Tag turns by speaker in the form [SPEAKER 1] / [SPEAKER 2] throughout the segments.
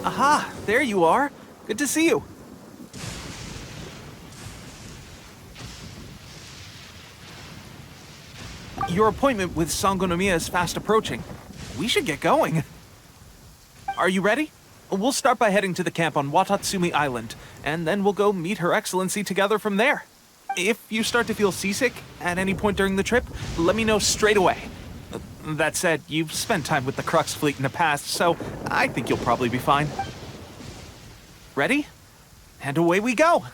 [SPEAKER 1] Aha! There you are! Good to see you! Your appointment with Sangonomiya is fast approaching. We should get going. Are you ready? We'll start by heading to the camp on Watatsumi Island, and then we'll go meet Her Excellency together from there. If you start to feel seasick at any point during the trip, let me know straight away. That said, you've spent time with the Crux fleet in the past, so I think you'll probably be fine. Ready? And away we go!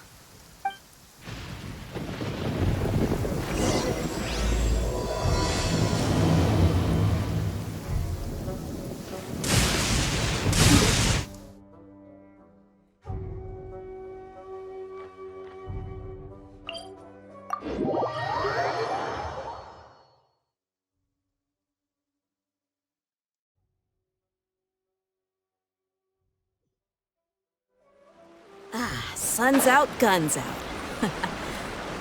[SPEAKER 2] Sun's out, guns out.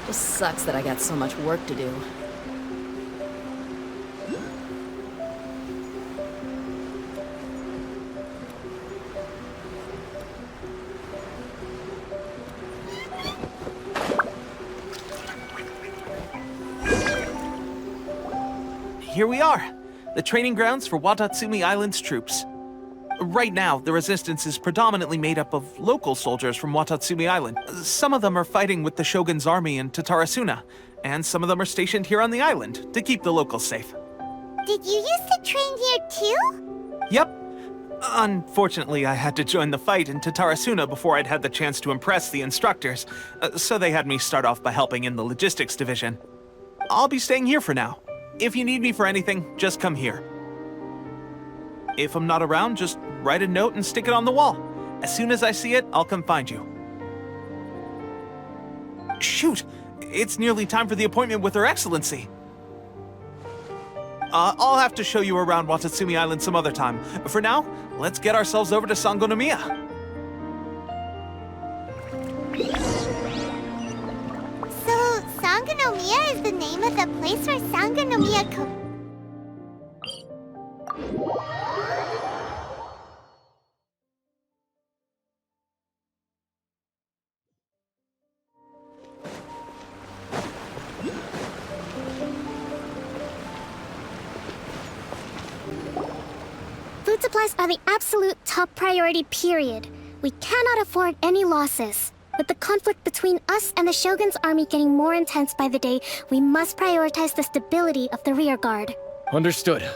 [SPEAKER 2] Just sucks that I got so much work to do.
[SPEAKER 1] Here we are, the training grounds for Watatsumi Island's troops. Right now, the resistance is predominantly made up of local soldiers from Watatsumi Island. Some of them are fighting with the Shogun's army in Tatarasuna, and some of them are stationed here on the island to keep the locals safe.
[SPEAKER 3] Did you used to train here too?
[SPEAKER 1] Yep. Unfortunately, I had to join the fight in Tatarasuna before I'd had the chance to impress the instructors, so they had me start off by helping in the logistics division. I'll be staying here for now. If you need me for anything, just come here. If I'm not around, just write a note and stick it on the wall. As soon as I see it, I'll come find you. Shoot! It's nearly time for the appointment with Her Excellency. I'll have to show you around Watatsumi Island some other time. For now, let's get ourselves over to Sangonomiya.
[SPEAKER 3] So, Sangonomiya is the name of the place where Sangonomiya Food supplies are the absolute top priority, period. We cannot afford any losses. With the conflict between us and the Shogun's army getting more intense by the day, we must prioritize the stability of the rear guard.
[SPEAKER 4] Understood.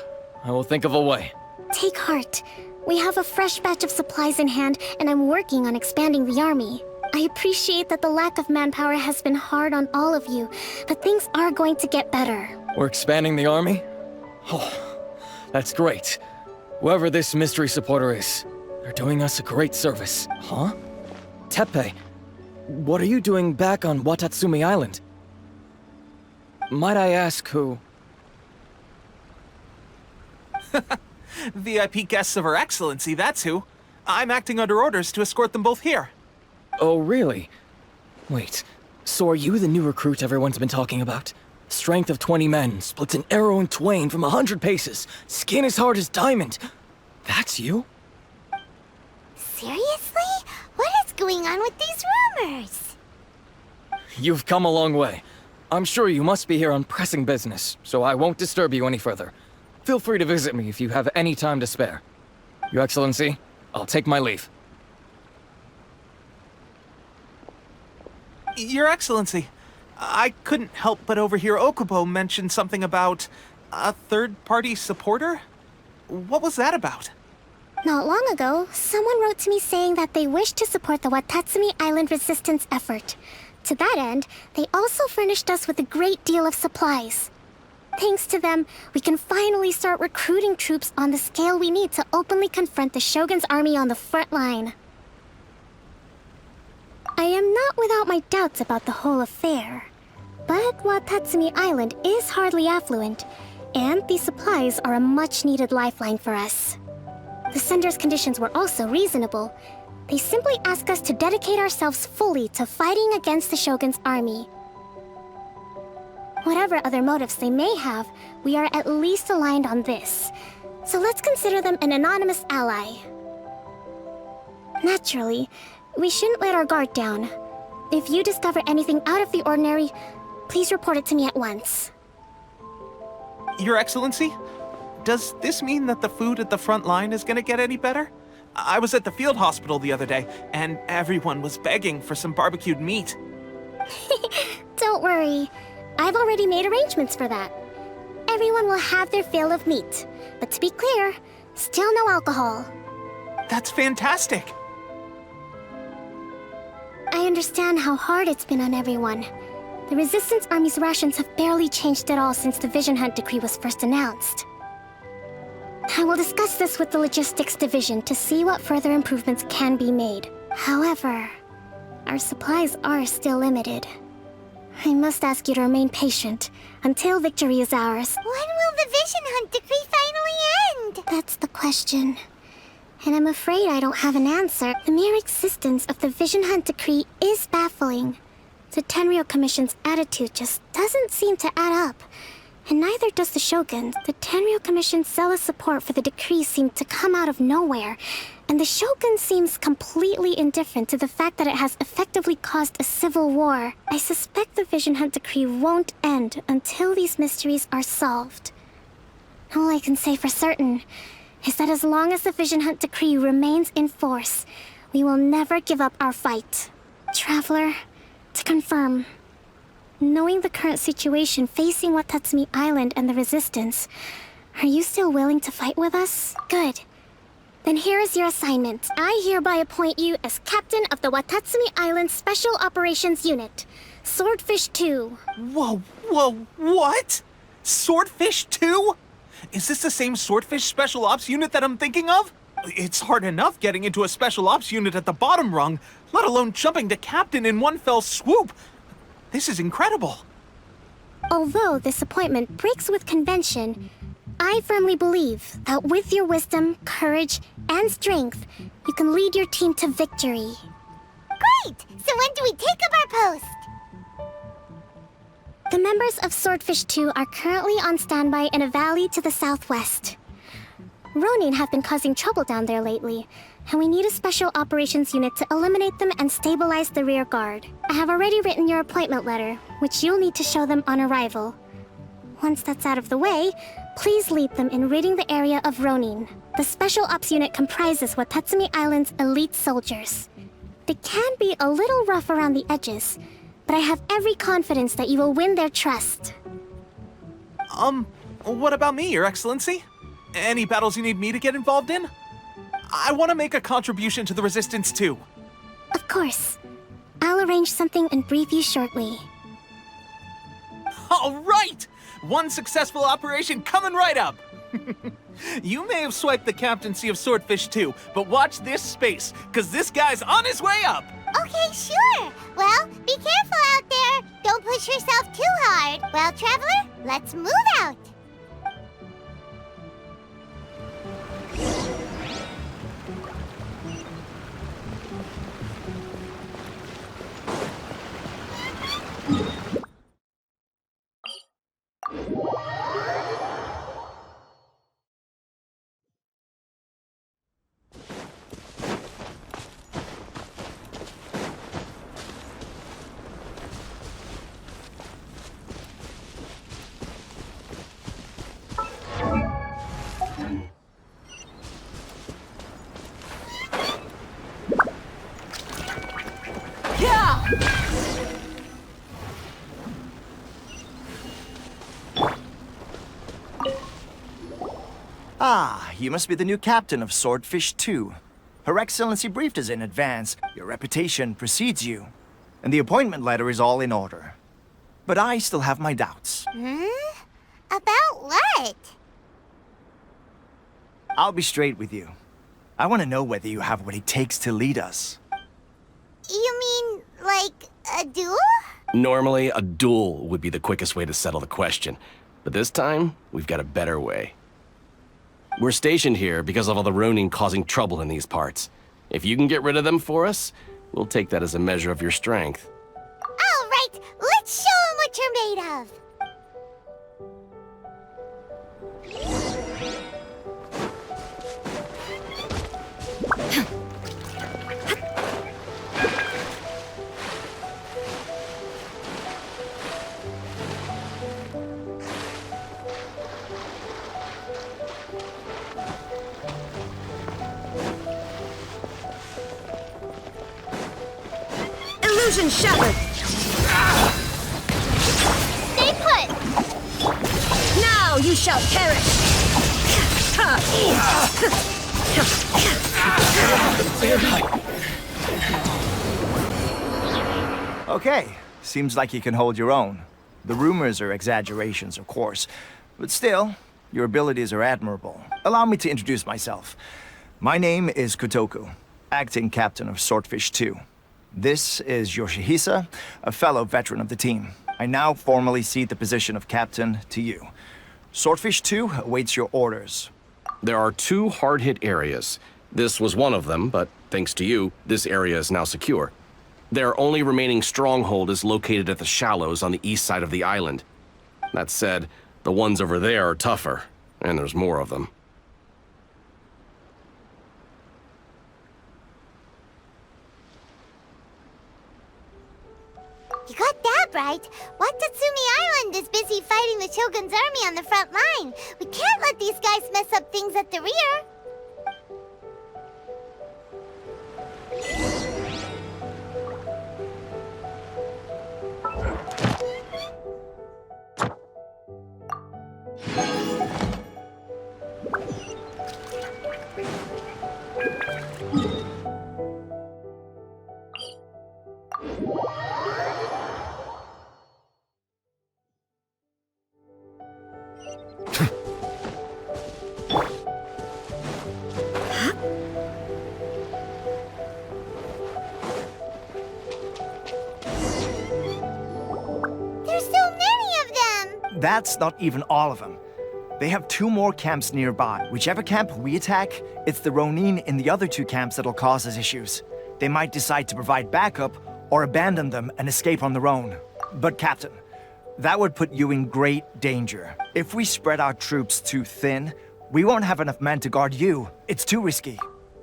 [SPEAKER 4] I will think of a way.
[SPEAKER 3] Take heart. We have a fresh batch of supplies in hand, and I'm working on expanding the army. I appreciate that the lack of manpower has been hard on all of you, but things are going to get better.
[SPEAKER 4] We're expanding the army? Oh, that's great. Whoever this mystery supporter is, they're doing us a great service. Huh? Teppei, what are you doing back on Watatsumi Island? Might I ask who?
[SPEAKER 1] VIP guests of Her Excellency, that's who. I'm acting under orders to escort them both here.
[SPEAKER 4] Oh, really? Wait, so are you the new recruit everyone's been talking about? Strength of 20 men, splits an arrow in twain from 100 paces, skin as hard as diamond. That's you?
[SPEAKER 3] Seriously? What is going on with these rumors?
[SPEAKER 4] You've come a long way. I'm sure you must be here on pressing business, so I won't disturb you any further. Feel free to visit me if you have any time to spare. Your Excellency, I'll take my leave.
[SPEAKER 1] Your Excellency, I couldn't help but overhear Okubo mention something about a third-party supporter? What was that about?
[SPEAKER 3] Not long ago, someone wrote to me saying that they wish to support the Watatsumi Island resistance effort. To that end, they also furnished us with a great deal of supplies. Thanks to them, we can finally start recruiting troops on the scale we need to openly confront the Shogun's army on the front line. I am not without my doubts about the whole affair. But Watatsumi Island is hardly affluent, and these supplies are a much-needed lifeline for us. The sender's conditions were also reasonable. They simply ask us to dedicate ourselves fully to fighting against the Shogun's army. Whatever other motives they may have, we are at least aligned on this. So let's consider them an anonymous ally. Naturally, we shouldn't let our guard down. If you discover anything out of the ordinary, please report it to me at once.
[SPEAKER 1] Your Excellency, does this mean that the food at the front line is gonna get any better? I was at the field hospital the other day, and everyone was begging for some barbecued meat.
[SPEAKER 3] Don't worry. I've already made arrangements for that. Everyone will have their fill of meat. But to be clear, still no alcohol.
[SPEAKER 1] That's fantastic!
[SPEAKER 3] I understand how hard it's been on everyone. The Resistance Army's rations have barely changed at all since the Vision Hunt Decree was first announced. I will discuss this with the Logistics Division to see what further improvements can be made. However, our supplies are still limited. I must ask you to remain patient until victory is ours.
[SPEAKER 5] When will the Vision Hunt Decree finally end?
[SPEAKER 3] That's the question. And I'm afraid I don't have an answer. The mere existence of the Vision Hunt Decree is baffling. The Tenryou Commission's attitude just doesn't seem to add up. And neither does the Shogun. The Tenryou Commission's zealous support for the decree seemed to come out of nowhere. And the Shogun seems completely indifferent to the fact that it has effectively caused a civil war. I suspect the Vision Hunt Decree won't end until these mysteries are solved. All I can say for certain is that as long as the Vision Hunt Decree remains in force, we will never give up our fight. Traveler, to confirm, knowing the current situation facing Watatsumi Island and the Resistance, are you still willing to fight with us? Good. Then here is your assignment. I hereby appoint you as captain of the Watatsumi Island Special Operations Unit, Swordfish 2.
[SPEAKER 1] Whoa, what? Swordfish 2? Is this the same Swordfish Special Ops unit that I'm thinking of? It's hard enough getting into a Special Ops unit at the bottom rung, let alone jumping to captain in one fell swoop. This is incredible.
[SPEAKER 3] Although this appointment breaks with convention, I firmly believe that with your wisdom, courage, and strength, you can lead your team to victory.
[SPEAKER 5] Great! So when do we take up our post?
[SPEAKER 3] The members of Swordfish 2 are currently on standby in a valley to the southwest. Ronin have been causing trouble down there lately, and we need a special operations unit to eliminate them and stabilize the rear guard. I have already written your appointment letter, which you'll need to show them on arrival. Once that's out of the way, please lead them in ridding the area of Ronin. The Special Ops unit comprises Watatsumi Island's elite soldiers. They can be a little rough around the edges, but I have every confidence that you will win their trust.
[SPEAKER 1] What about me, Your Excellency? Any battles you need me to get involved in? I want to make a contribution to the Resistance too.
[SPEAKER 3] Of course. I'll arrange something and brief you shortly.
[SPEAKER 1] All right! One successful operation coming right up! You may have swiped the captaincy of Swordfish 2, but watch this space, because this guy's on his way up!
[SPEAKER 5] Okay, sure. Well, be careful out there. Don't push yourself too hard. Well, Traveler, let's move out.
[SPEAKER 6] Ah, you must be the new captain of Swordfish 2. Her Excellency briefed us in advance. Your reputation precedes you, and the appointment letter is all in order. But I still have my doubts.
[SPEAKER 5] About what?
[SPEAKER 6] I'll be straight with you. I want to know whether you have what it takes to lead us.
[SPEAKER 5] You mean, like, a duel?
[SPEAKER 7] Normally, a duel would be the quickest way to settle the question. But this time, we've got a better way. We're stationed here because of all the Ronin causing trouble in these parts. If you can get rid of them for us, we'll take that as a measure of your strength.
[SPEAKER 5] All right, let's show them what you're made of.
[SPEAKER 2] Illusion shattered!
[SPEAKER 5] Stay put!
[SPEAKER 2] Now you shall perish!
[SPEAKER 6] Okay, seems like you can hold your own. The rumors are exaggerations, of course, but still, your abilities are admirable. Allow me to introduce myself. My name is Kotoku, acting captain of Swordfish 2. This is Yoshihisa, a fellow veteran of the team. I now formally cede the position of captain to you. Swordfish 2 awaits your orders.
[SPEAKER 7] There are 2 hard-hit areas. This was one of them, but thanks to you, this area is now secure. Their only remaining stronghold is located at the shallows on the east side of the island. That said, the ones over there are tougher, and there's more of them.
[SPEAKER 5] You got that right. Watatsumi Island is busy fighting the Shogun's army on the front line. We can't let these guys mess up things at the rear.
[SPEAKER 6] That's not even all of them. They have 2 more camps nearby. Whichever camp we attack, it's the Ronin in the other 2 camps that'll cause us issues. They might decide to provide backup or abandon them and escape on their own. But Captain, that would put you in great danger. If we spread our troops too thin, we won't have enough men to guard you. It's too risky.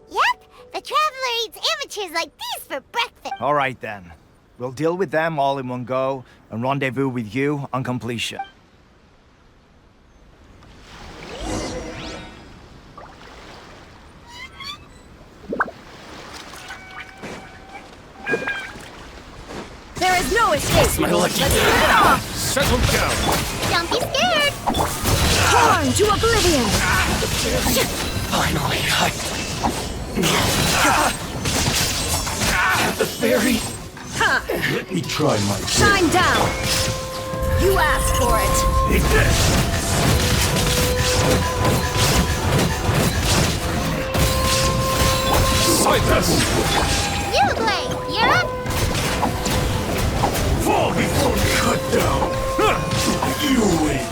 [SPEAKER 5] Yep, the Traveler eats amateurs like these for breakfast.
[SPEAKER 6] All right then. We'll deal with them all in one go and rendezvous with you on completion.
[SPEAKER 2] There is no escape!
[SPEAKER 7] My lucky
[SPEAKER 2] Let's get it off!
[SPEAKER 7] Settle down!
[SPEAKER 5] Don't be scared.
[SPEAKER 2] Torn to oblivion!
[SPEAKER 4] Finally, the fairy.
[SPEAKER 8] Let me try my
[SPEAKER 2] Shine down! You asked for it!
[SPEAKER 8] Take this!
[SPEAKER 5] You play. You're up.
[SPEAKER 8] Fall before cut down! You win!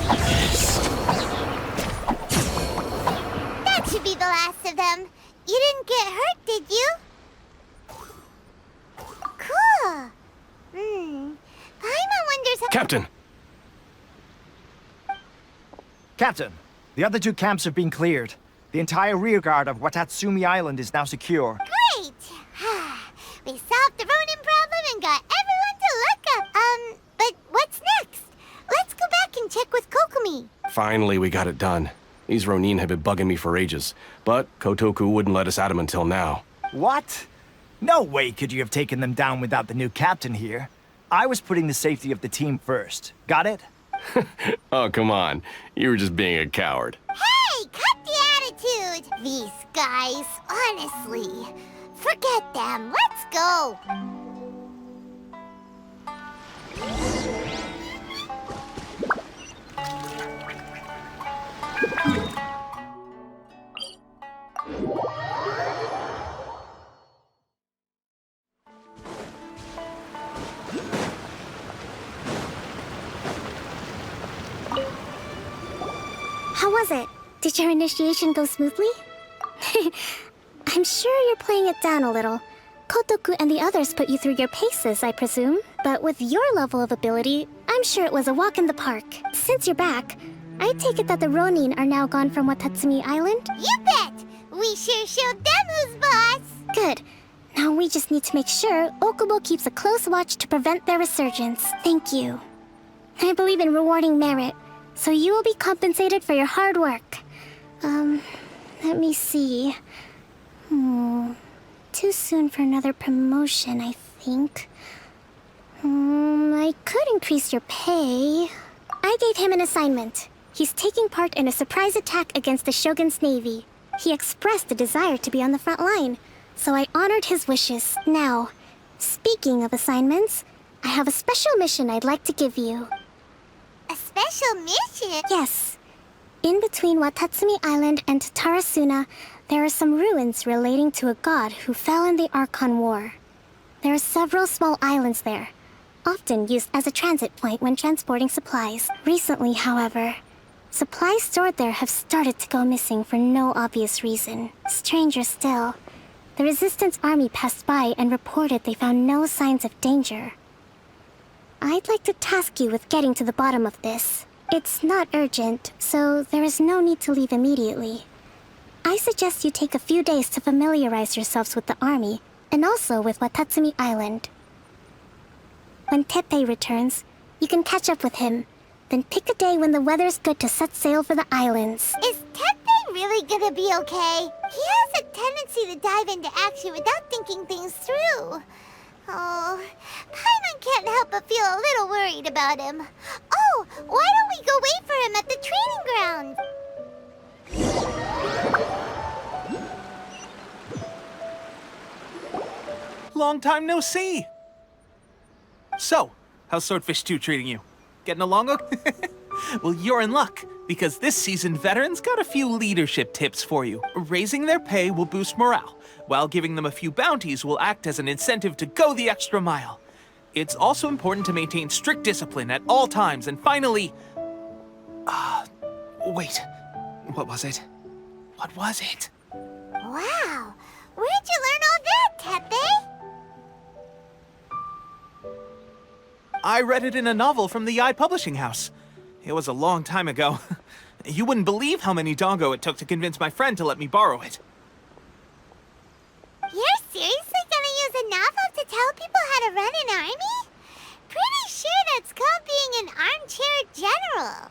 [SPEAKER 5] That should be the last of them. You didn't get hurt, did you? Cool. Paimon wonders how...
[SPEAKER 7] Captain!
[SPEAKER 6] Captain, the other 2 camps have been cleared. The entire rearguard of Watatsumi Island is now secure.
[SPEAKER 5] Great! We solved the Ronin problem and got everyone to look up. But what's next? Let's go back and check with Kokumi.
[SPEAKER 7] Finally, we got it done. These Ronin have been bugging me for ages, but Kotoku wouldn't let us at them until now.
[SPEAKER 6] What? No way could you have taken them down without the new captain here. I was putting the safety of the team first. Got it?
[SPEAKER 7] Oh, come on. You were just being a coward.
[SPEAKER 5] Hey, cut the These guys, honestly. Forget them. Let's go.
[SPEAKER 3] How was it? Did your initiation go smoothly? I'm sure you're playing it down a little. Kotoku and the others put you through your paces, I presume. But with your level of ability, I'm sure it was a walk in the park. Since you're back, I take it that the Ronin are now gone from Watatsumi Island?
[SPEAKER 5] You bet! We sure showed them who's boss!
[SPEAKER 3] Good. Now we just need to make sure Okubo keeps a close watch to prevent their resurgence. Thank you. I believe in rewarding merit, so you will be compensated for your hard work. Let me see. Too soon for another promotion, I think. I could increase your pay. I gave him an assignment. He's taking part in a surprise attack against the Shogun's navy. He expressed a desire to be on the front line, so I honored his wishes. Now, speaking of assignments, I have a special mission I'd like to give you.
[SPEAKER 5] A special mission?
[SPEAKER 3] Yes. In between Watatsumi Island and Tarasuna, there are some ruins relating to a god who fell in the Archon War. There are several small islands there, often used as a transit point when transporting supplies. Recently, however, supplies stored there have started to go missing for no obvious reason. Stranger still, the Resistance army passed by and reported they found no signs of danger. I'd like to task you with getting to the bottom of this. It's not urgent, so there is no need to leave immediately. I suggest you take a few days to familiarize yourselves with the army, and also with Watatsumi Island. When Teppei returns, you can catch up with him, then pick a day when the weather's good to set sail for the islands.
[SPEAKER 5] Is Teppei really gonna be okay? He has a tendency to dive into action without thinking things through. Oh, Paimon can't help but feel a little worried about him. Oh, why don't we go wait for him at the training ground?
[SPEAKER 1] Long time no see. So, how's Swordfish 2 treating you? Getting along okay? Well, you're in luck, because this seasoned veteran's got a few leadership tips for you. Raising their pay will boost morale, while giving them a few bounties will act as an incentive to go the extra mile. It's also important to maintain strict discipline at all times, and finally... wait. What was it? What was it?
[SPEAKER 5] Wow, where'd you learn all that, Teppei?
[SPEAKER 1] I read it in a novel from the Yae Publishing House. It was a long time ago. You wouldn't believe how many dongo it took to convince my friend to let me borrow it.
[SPEAKER 5] You're seriously gonna use a novel to tell people how to run an army? Pretty sure that's called being an armchair general.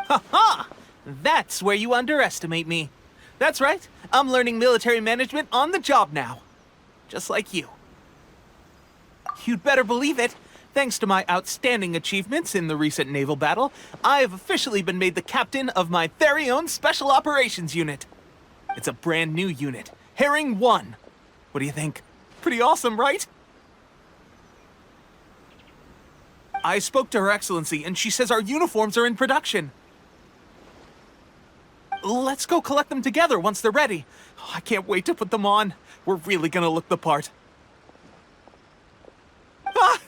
[SPEAKER 1] Ha ha! That's where you underestimate me. That's right. I'm learning military management on the job now. Just like you. You'd better believe it. Thanks to my outstanding achievements in the recent naval battle, I have officially been made the captain of my very own Special Operations Unit. It's a brand new unit, Herring 1. What do you think? Pretty awesome, right? I spoke to Her Excellency, and she says our uniforms are in production. Let's go collect them together once they're ready. Oh, I can't wait to put them on. We're really gonna look the part. Ah!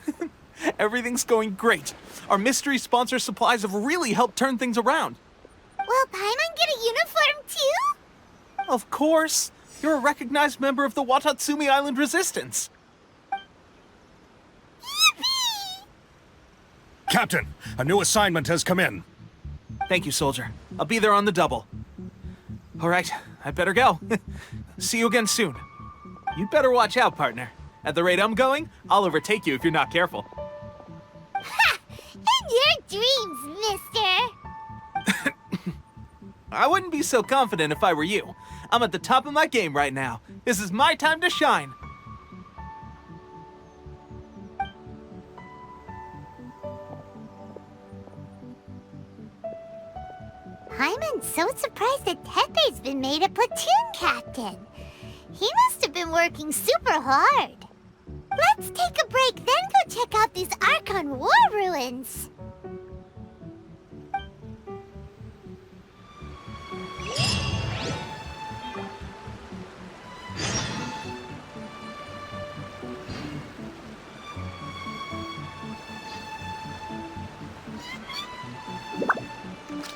[SPEAKER 1] Everything's going great. Our mystery sponsor supplies have really helped turn things around.
[SPEAKER 5] Will Paimon get a uniform too?
[SPEAKER 1] Of course. You're a recognized member of the Watatsumi Island Resistance.
[SPEAKER 5] Yippee!
[SPEAKER 8] Captain, a new assignment has come in.
[SPEAKER 1] Thank you, soldier. I'll be there on the double. All right, I better go. See you again soon. You'd better watch out, partner. At the rate I'm going, I'll overtake you if you're not careful.
[SPEAKER 5] Ha! In your dreams, mister!
[SPEAKER 1] I wouldn't be so confident if I were you. I'm at the top of my game right now. This is my time to shine.
[SPEAKER 5] Paimon's so surprised that Teppei's been made a platoon captain. He must have been working super hard. Let's take a break, then go check out these Archon war ruins.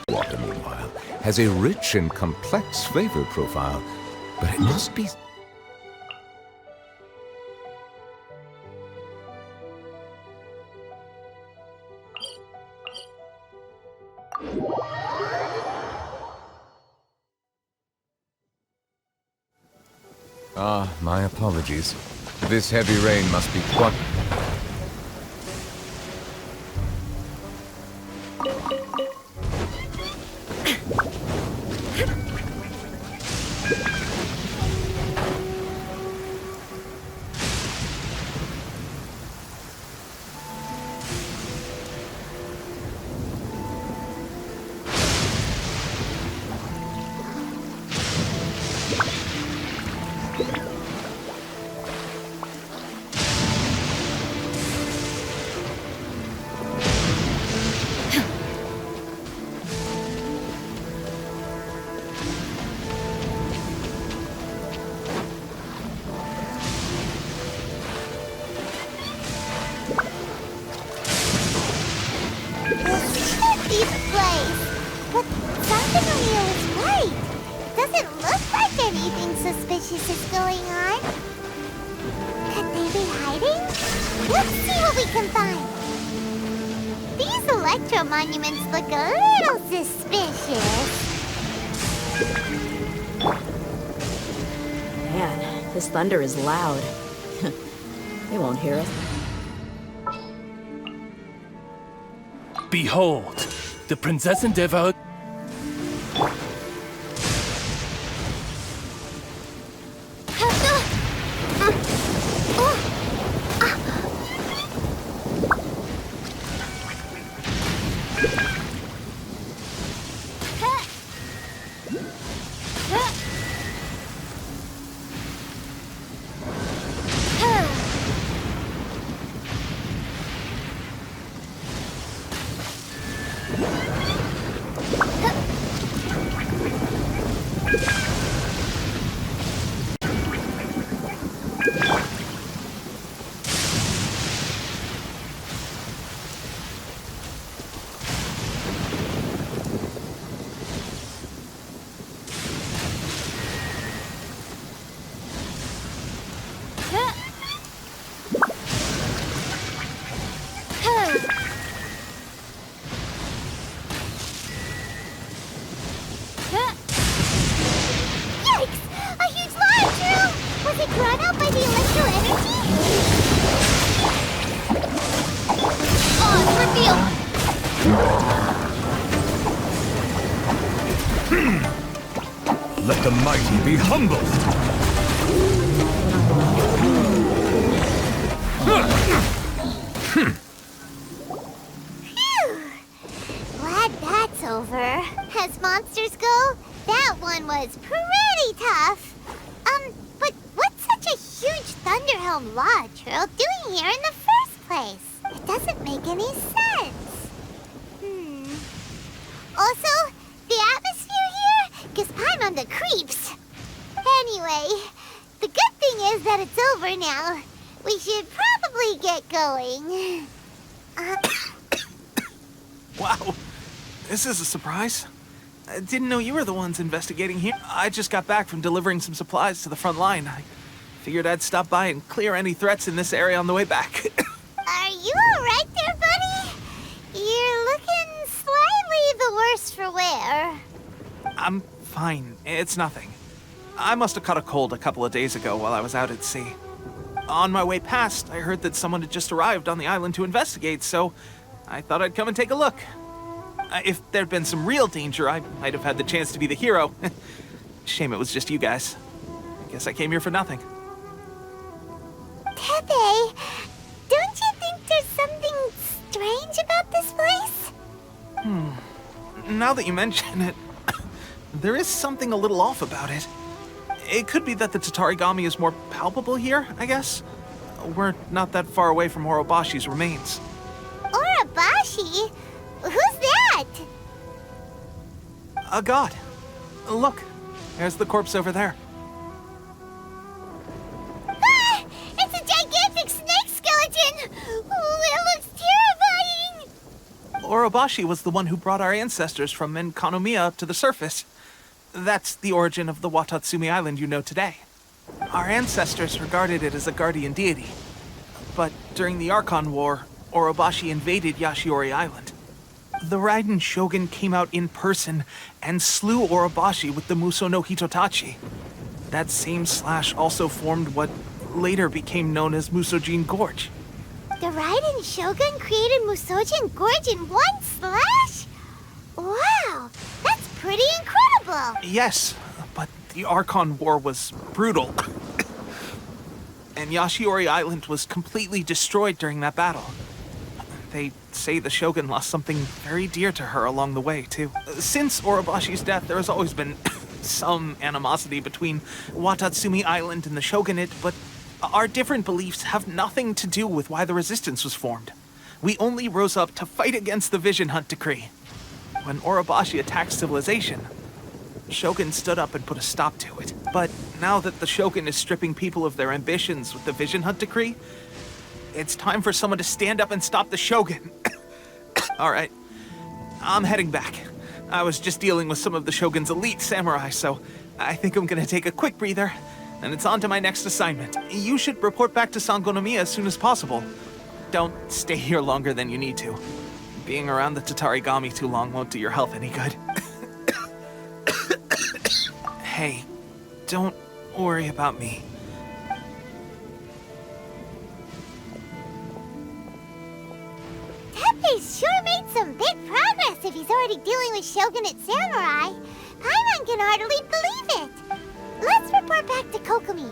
[SPEAKER 9] Water, meanwhile, has a rich and complex flavor profile, but it must be... my apologies. This heavy rain must be quite...
[SPEAKER 5] Suspicious is going on? Could they be hiding? Let's see what we can find. These electro monuments look a little suspicious.
[SPEAKER 2] Man, this thunder is loud. They won't hear us.
[SPEAKER 8] Behold, the princess and Teyvat.
[SPEAKER 9] Let the mighty be humbled!
[SPEAKER 5] Glad that's over. As monsters go, that one was pretty tough. But what's such a huge Thunderhelm Lodge Earl doing here in the first place? It doesn't make any sense. Also, the atmosphere here gives Paimon the creeps. Anyway, the good thing is that it's over now. We should probably get going.
[SPEAKER 1] Wow, this is a surprise. I didn't know you were the ones investigating here. I just got back from delivering some supplies to the front line. I figured I'd stop by and clear any threats in this area on the way back.
[SPEAKER 5] Are you alright there, buddy? You're looking slightly the worse for wear.
[SPEAKER 1] I'm fine. It's nothing. I must have caught a cold a couple of days ago while I was out at sea. On my way past, I heard that someone had just arrived on the island to investigate, so I thought I'd come and take a look. If there'd been some real danger, I might have had the chance to be the hero. Shame it was just you guys. I guess I came here for nothing.
[SPEAKER 5] Teppei, don't you think there's something strange about this place?
[SPEAKER 1] Now that you mention it, there is something a little off about it. It could be that the Tatarigami is more palpable here, I guess. We're not that far away from Orobashi's remains.
[SPEAKER 5] Orobashi? Who's that?
[SPEAKER 1] A god. Look, there's the corpse over there.
[SPEAKER 5] Ah! It's a gigantic snake skeleton! Oh, it looks terrifying!
[SPEAKER 1] Orobashi was the one who brought our ancestors from Enkanomiya up to the surface. That's the origin of the Watatsumi Island you know today. Our ancestors regarded it as a guardian deity. But during the Archon War, Orobashi invaded Yashiori Island. The Raiden Shogun came out in person and slew Orobashi with the Musou no Hitotachi. That same slash also formed what later became known as Musojin Gorge.
[SPEAKER 5] The Raiden Shogun created Musojin Gorge in one slash? Wow, that's pretty incredible!
[SPEAKER 1] Yes, but the Archon War was brutal. And Yashiori Island was completely destroyed during that battle. They say the Shogun lost something very dear to her along the way, too. Since Orobashi's death, there has always been some animosity between Watatsumi Island and the Shogunate, but our different beliefs have nothing to do with why the resistance was formed. We only rose up to fight against the Vision Hunt Decree. When Orobashi attacked civilization, Shogun stood up and put a stop to it. But now that the Shogun is stripping people of their ambitions with the Vision Hunt Decree, it's time for someone to stand up and stop the Shogun. All right, I'm heading back. I was just dealing with some of the Shogun's elite samurai, so I think I'm gonna take a quick breather, and it's on to my next assignment. You should report back to Sangonomiya as soon as possible. Don't stay here longer than you need to. Being around the Tatarigami too long won't do your health any good. Hey, don't worry about me.
[SPEAKER 5] Teppei's sure made some big progress if he's already dealing with Shogunate samurai. Paimon can hardly believe it. Let's report back to Kokomi.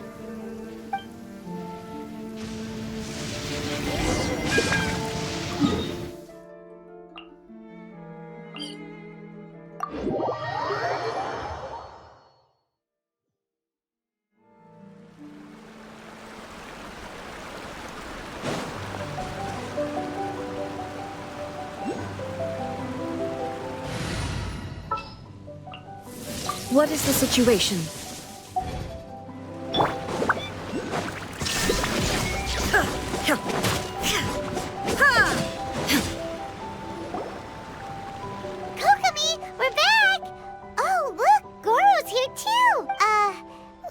[SPEAKER 2] What is the situation?
[SPEAKER 5] Kokomi, we're back! Oh, look, Goro's here too!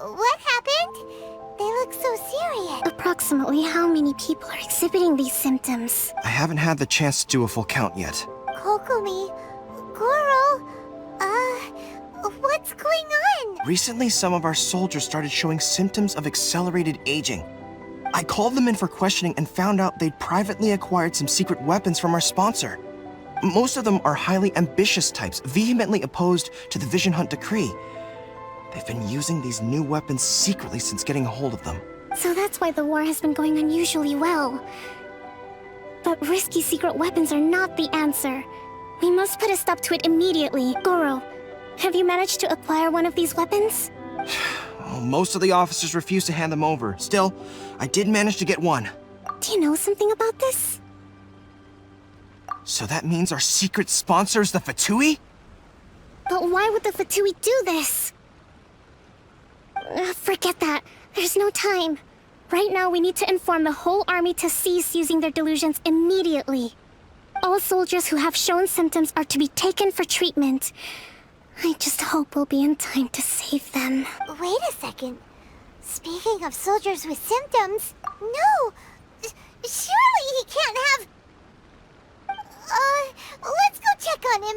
[SPEAKER 5] What happened? They look so serious.
[SPEAKER 3] Approximately how many people are exhibiting these symptoms?
[SPEAKER 10] I haven't had the chance to do a full count yet.
[SPEAKER 5] Kokomi, Goro, what's going on?
[SPEAKER 10] Recently, some of our soldiers started showing symptoms of accelerated aging. I called them in for questioning and found out they'd privately acquired some secret weapons from our sponsor. Most of them are highly ambitious types, vehemently opposed to the Vision Hunt Decree. They've been using these new weapons secretly since getting a hold of them.
[SPEAKER 3] So that's why the war has been going unusually well. But risky secret weapons are not the answer. We must put a stop to it immediately. Goro, have you managed to acquire one of these weapons?
[SPEAKER 10] Well, most of the officers refuse to hand them over. Still, I did manage to get one.
[SPEAKER 3] Do you know something about this?
[SPEAKER 10] So that means our secret sponsor is the Fatui?
[SPEAKER 3] But why would the Fatui do this? Forget that. There's no time. Right now, we need to inform the whole army to cease using their delusions immediately. All soldiers who have shown symptoms are to be taken for treatment. I just hope we'll be in time to save them.
[SPEAKER 5] Wait a second. Speaking of soldiers with symptoms, no! Surely he can't have... let's go check on him.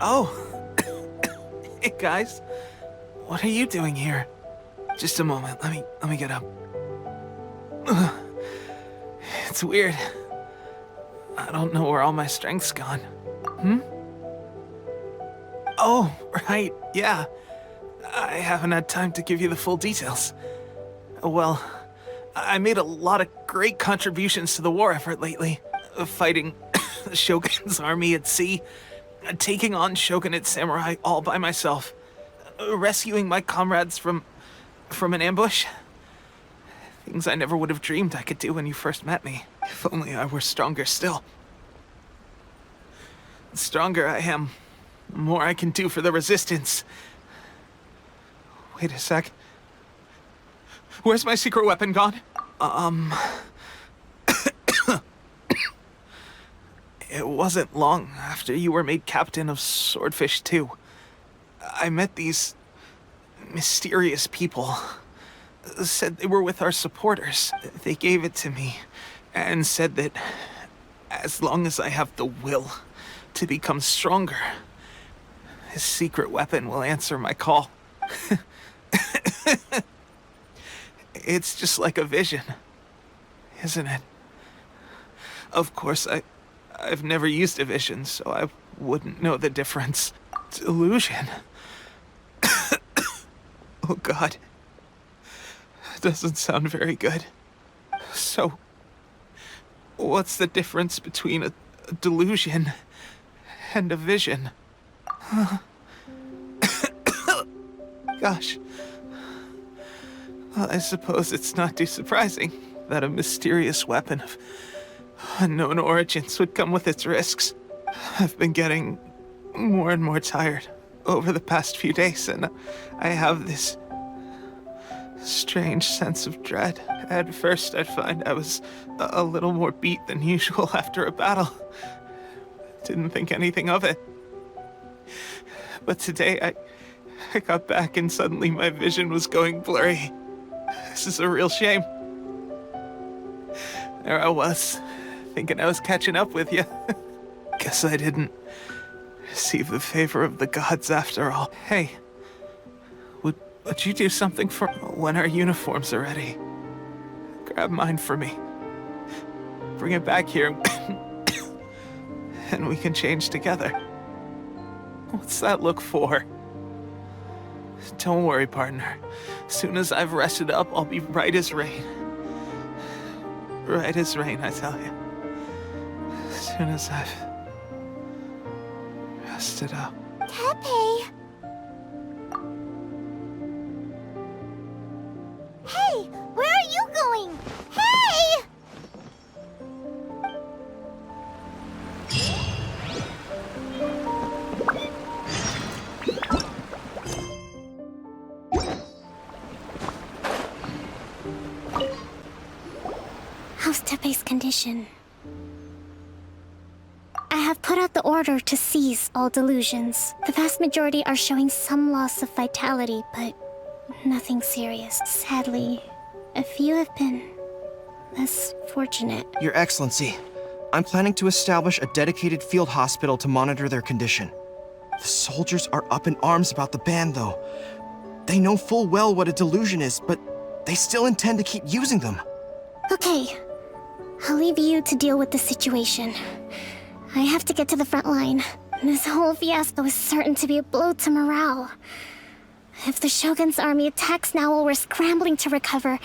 [SPEAKER 1] Oh. Hey, guys. What are you doing here? Just a moment. Let me get up. Ugh. It's weird. I don't know where all my strength's gone. Oh, right. Yeah. I haven't had time to give you the full details. Well, I made a lot of great contributions to the war effort lately. Fighting the Shogun's army at sea, taking on Shogunate samurai all by myself, rescuing my comrades from an ambush. Things I never would have dreamed I could do when you first met me. If only I were stronger still. The stronger I am, the more I can do for the Resistance. Wait a sec. Where's my secret weapon gone? It wasn't long after you were made captain of Swordfish 2. I met these mysterious people. Said they were with our supporters. They gave it to me and said that as long as I have the will to become stronger, his secret weapon will answer my call. It's just like a vision, isn't it? Of course, I've never used a vision, so I wouldn't know the difference. Delusion. Oh God. Doesn't sound very good. So, what's the difference between a delusion and a vision? Gosh. Well, I suppose it's not too surprising that a mysterious weapon of unknown origins would come with its risks. I've been getting more and more tired over the past few days, and I have this strange sense of dread. At first, I'd find I was a little more beat than usual after a battle. Didn't think anything of it. But today, I got back and suddenly my vision was going blurry. This is a real shame. There I was, thinking I was catching up with you. Guess I didn't receive the favor of the gods after all. Hey, would you do something for when our uniforms are ready? Grab mine for me. Bring it back here, and we can change together. What's that look for? Don't worry, partner. As soon as I've rested up, I'll be right as rain. Right as rain, I tell you. As soon as I've rested up.
[SPEAKER 5] Teppei! Hey! Where are you going? Hey!
[SPEAKER 3] How's Teppei's condition? I have put out the order to seize all delusions. The vast majority are showing some loss of vitality, but nothing serious. Sadly, a few have been less fortunate.
[SPEAKER 10] Your Excellency, I'm planning to establish a dedicated field hospital to monitor their condition. The soldiers are up in arms about the ban, though. They know full well what a delusion is, but they still intend to keep using them.
[SPEAKER 3] Okay, I'll leave you to deal with the situation. I have to get to the front line. This whole fiasco is certain to be a blow to morale. If the Shogun's army attacks now while we're scrambling to recover,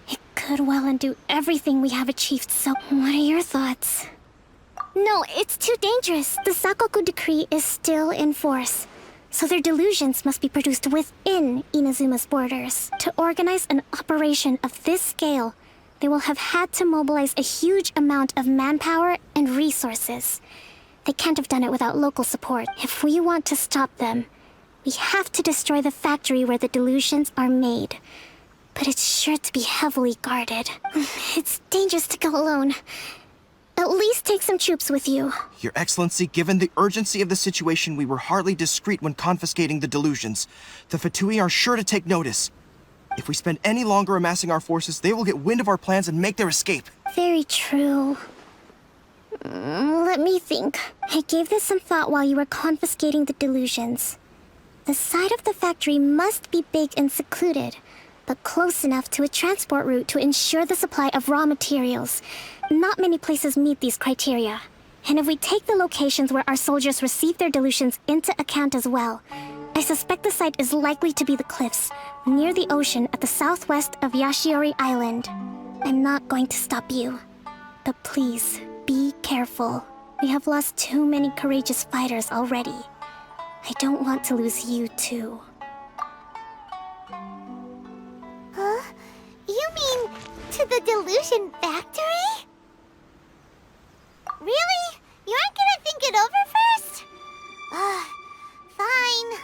[SPEAKER 3] it could well undo everything we have achieved, so what are your thoughts? No, it's too dangerous. The Sakoku decree is still in force, so their delusions must be produced within Inazuma's borders. To organize an operation of this scale, they will have had to mobilize a huge amount of manpower and resources. They can't have done it without local support. If we want to stop them, we have to destroy the factory where the delusions are made. But it's sure to be heavily guarded. It's dangerous to go alone. At least take some troops with you.
[SPEAKER 10] Your Excellency, given the urgency of the situation, we were hardly discreet when confiscating the delusions. The Fatui are sure to take notice. If we spend any longer amassing our forces, they will get wind of our plans and make their escape.
[SPEAKER 3] Very true. Let me think. I gave this some thought while you were confiscating the delusions. The side of the factory must be big and secluded, but close enough to a transport route to ensure the supply of raw materials. Not many places meet these criteria. And if we take the locations where our soldiers receive their delusions into account as well, I suspect the site is likely to be the cliffs, near the ocean at the southwest of Yashiori Island. I'm not going to stop you, but please, be careful. We have lost too many courageous fighters already. I don't want to lose you too.
[SPEAKER 5] Huh? You mean to the delusion factory? Really? You aren't gonna think it over first? Fine.